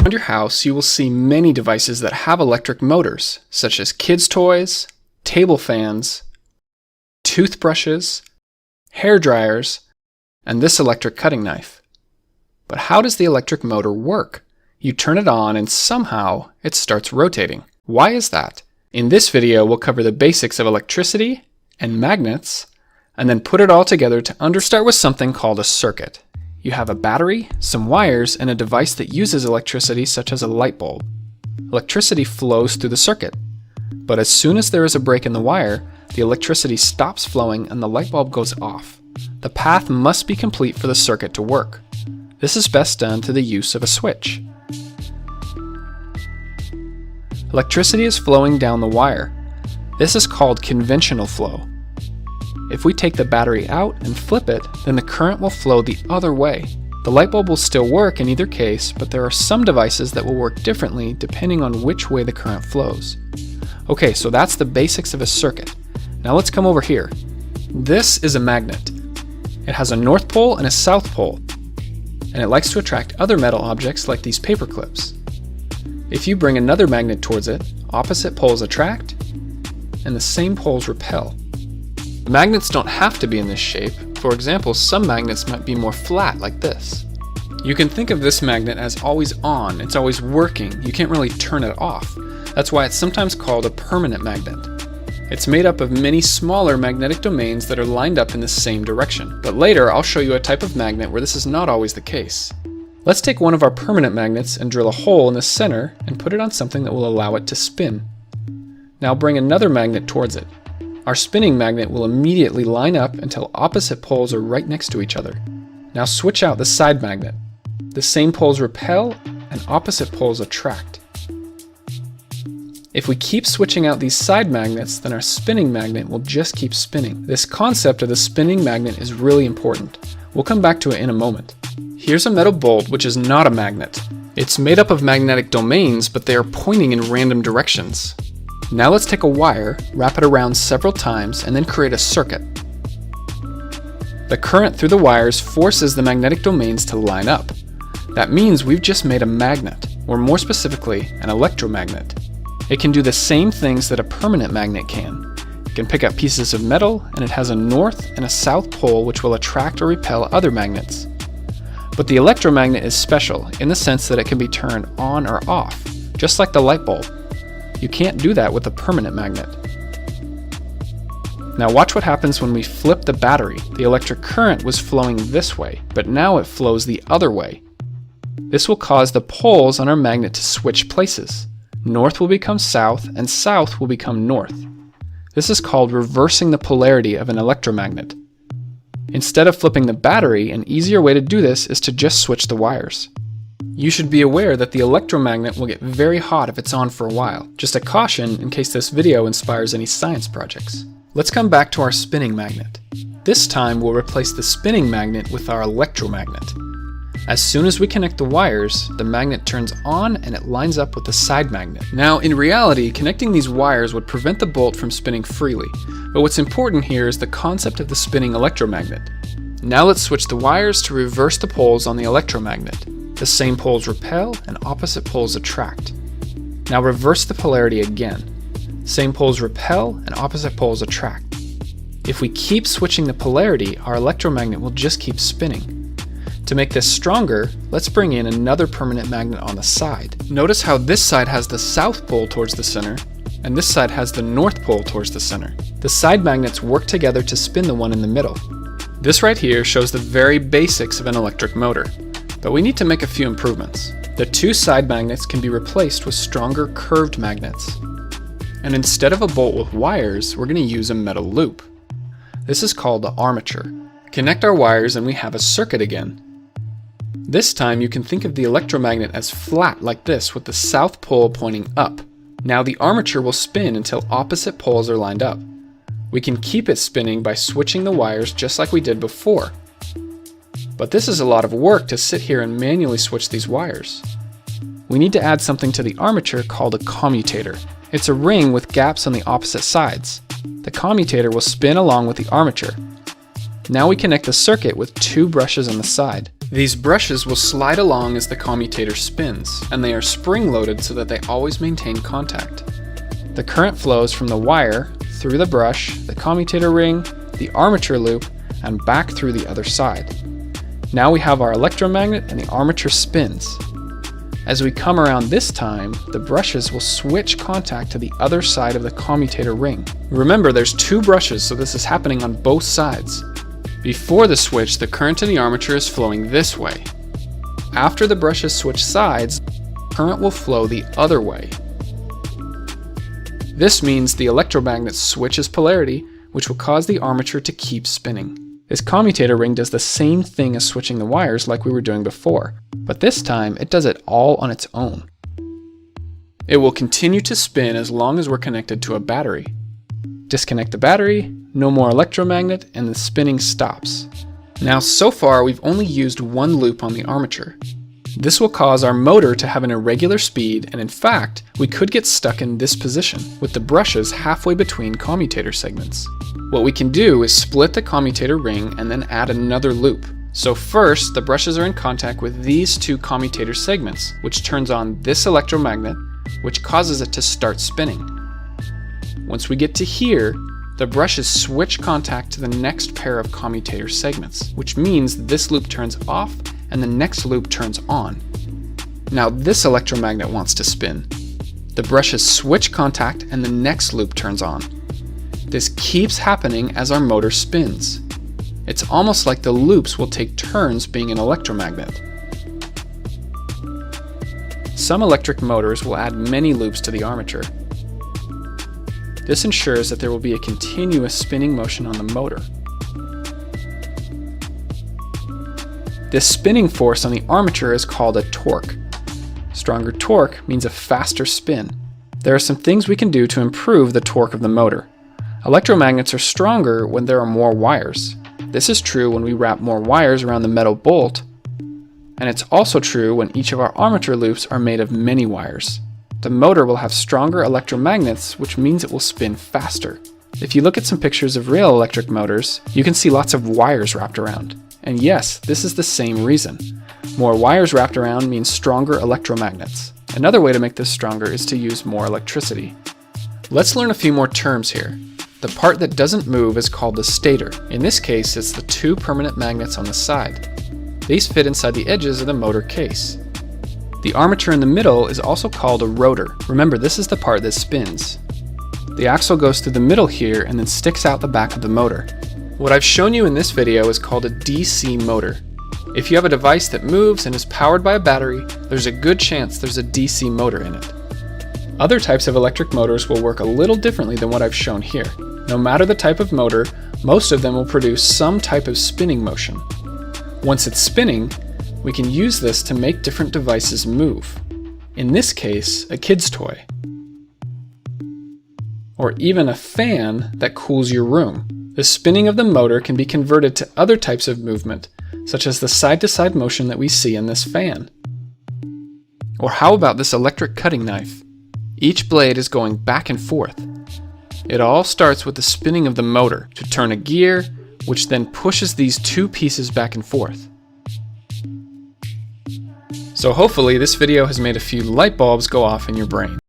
Around your house, you will see many devices that have electric motors, such as kids' toys, table fans, toothbrushes, hair dryers, and this electric cutting knife. But how does the electric motor work? You turn it on and somehow it starts rotating. Why is that? In this video, we'll cover the basics of electricity and magnets, and then put it all together to start with something called a circuit. You have a battery, some wires, and a device that uses electricity such as a light bulb. Electricity flows through the circuit, but as soon as there is a break in the wire, the electricity stops flowing and the light bulb goes off. The path must be complete for the circuit to work. This is best done through the use of a switch. Electricity is flowing down the wire. This is called conventional flow. If we take the battery out and flip it, then the current will flow the other way. The light bulb will still work in either case, but there are some devices that will work differently depending on which way the current flows. Okay, so that's the basics of a circuit. Now let's come over here. This is a magnet. It has a north pole and a south pole, and it likes to attract other metal objects like these paper clips. If you bring another magnet towards it, opposite poles attract, and the same poles repel. Magnets don't have to be in this shape. For example, some magnets might be more flat like this. You can think of this magnet as always on, it's always working, you can't really turn it off. That's why it's sometimes called a permanent magnet. It's made up of many smaller magnetic domains that are lined up in the same direction. But later I'll show you a type of magnet where this is not always the case. Let's take one of our permanent magnets and drill a hole in the center and put it on something that will allow it to spin. Now bring another magnet towards it. Our spinning magnet will immediately line up until opposite poles are right next to each other. Now switch out the side magnet. The same poles repel and opposite poles attract. If we keep switching out these side magnets, then our spinning magnet will just keep spinning. This concept of the spinning magnet is really important. We'll come back to it in a moment. Here's a metal bolt which is not a magnet. It's made up of magnetic domains, but they are pointing in random directions. Now let's take a wire, wrap it around several times, and then create a circuit. The current through the wires forces the magnetic domains to line up. That means we've just made a magnet, or more specifically, an electromagnet. It can do the same things that a permanent magnet can. It can pick up pieces of metal, and it has a north and a south pole which will attract or repel other magnets. But the electromagnet is special in the sense that it can be turned on or off, just like the light bulb. You can't do that with a permanent magnet. Now watch what happens when we flip the battery. The electric current was flowing this way, but now it flows the other way. This will cause the poles on our magnet to switch places. North will become south, and south will become north. This is called reversing the polarity of an electromagnet. Instead of flipping the battery, an easier way to do this is to just switch the wires. You should be aware that the electromagnet will get very hot if it's on for a while. Just a caution in case this video inspires any science projects. Let's come back to our spinning magnet. This time we'll replace the spinning magnet with our electromagnet. As soon as we connect the wires, the magnet turns on and it lines up with the side magnet. Now in reality, connecting these wires would prevent the bolt from spinning freely, but what's important here is the concept of the spinning electromagnet. Now let's switch the wires to reverse the poles on the electromagnet. The same poles repel and opposite poles attract. Now reverse the polarity again. Same poles repel and opposite poles attract. If we keep switching the polarity, our electromagnet will just keep spinning. To make this stronger, let's bring in another permanent magnet on the side. Notice how this side has the south pole towards the center, and this side has the north pole towards the center. The side magnets work together to spin the one in the middle. This right here shows the very basics of an electric motor, but we need to make a few improvements. The two side magnets can be replaced with stronger curved magnets. And instead of a bolt with wires, we're going to use a metal loop. This is called the armature. Connect our wires and we have a circuit again. This time you can think of the electromagnet as flat like this with the south pole pointing up. Now the armature will spin until opposite poles are lined up. We can keep it spinning by switching the wires just like we did before. But this is a lot of work to sit here and manually switch these wires. We need to add something to the armature called a commutator. It's a ring with gaps on the opposite sides. The commutator will spin along with the armature. Now we connect the circuit with two brushes on the side. These brushes will slide along as the commutator spins, and they are spring-loaded so that they always maintain contact. The current flows from the wire, through the brush, the commutator ring, the armature loop, and back through the other side. Now we have our electromagnet and the armature spins. As we come around this time, the brushes will switch contact to the other side of the commutator ring. Remember, there's two brushes, so this is happening on both sides. Before the switch, the current in the armature is flowing this way. After the brushes switch sides, current will flow the other way. This means the electromagnet switches polarity, which will cause the armature to keep spinning. This commutator ring does the same thing as switching the wires like we were doing before, but this time it does it all on its own. It will continue to spin as long as we're connected to a battery. Disconnect the battery, no more electromagnet, and the spinning stops. Now so far we've only used one loop on the armature. This will cause our motor to have an irregular speed, and in fact, we could get stuck in this position, with the brushes halfway between commutator segments. What we can do is split the commutator ring and then add another loop. So first, the brushes are in contact with these two commutator segments, which turns on this electromagnet, which causes it to start spinning. Once we get to here, the brushes switch contact to the next pair of commutator segments, which means this loop turns off and the next loop turns on. Now this electromagnet wants to spin. The brushes switch contact and the next loop turns on. This keeps happening as our motor spins. It's almost like the loops will take turns being an electromagnet. Some electric motors will add many loops to the armature. This ensures that there will be a continuous spinning motion on the motor. This spinning force on the armature is called a torque. Stronger torque means a faster spin. There are some things we can do to improve the torque of the motor. Electromagnets are stronger when there are more wires. This is true when we wrap more wires around the metal bolt, and it's also true when each of our armature loops are made of many wires. The motor will have stronger electromagnets, which means it will spin faster. If you look at some pictures of real electric motors, you can see lots of wires wrapped around. And yes, this is the same reason. More wires wrapped around means stronger electromagnets. Another way to make this stronger is to use more electricity. Let's learn a few more terms here. The part that doesn't move is called the stator. In this case, it's the two permanent magnets on the side. These fit inside the edges of the motor case. The armature in the middle is also called a rotor. Remember, this is the part that spins. The axle goes through the middle here and then sticks out the back of the motor. What I've shown you in this video is called a DC motor. If you have a device that moves and is powered by a battery, there's a good chance there's a DC motor in it. Other types of electric motors will work a little differently than what I've shown here. No matter the type of motor, most of them will produce some type of spinning motion. Once it's spinning, we can use this to make different devices move. In this case, a kid's toy. Or even a fan that cools your room. The spinning of the motor can be converted to other types of movement, such as the side-to-side motion that we see in this fan. Or how about this electric cutting knife? Each blade is going back and forth. It all starts with the spinning of the motor to turn a gear, which then pushes these two pieces back and forth. So hopefully this video has made a few light bulbs go off in your brain.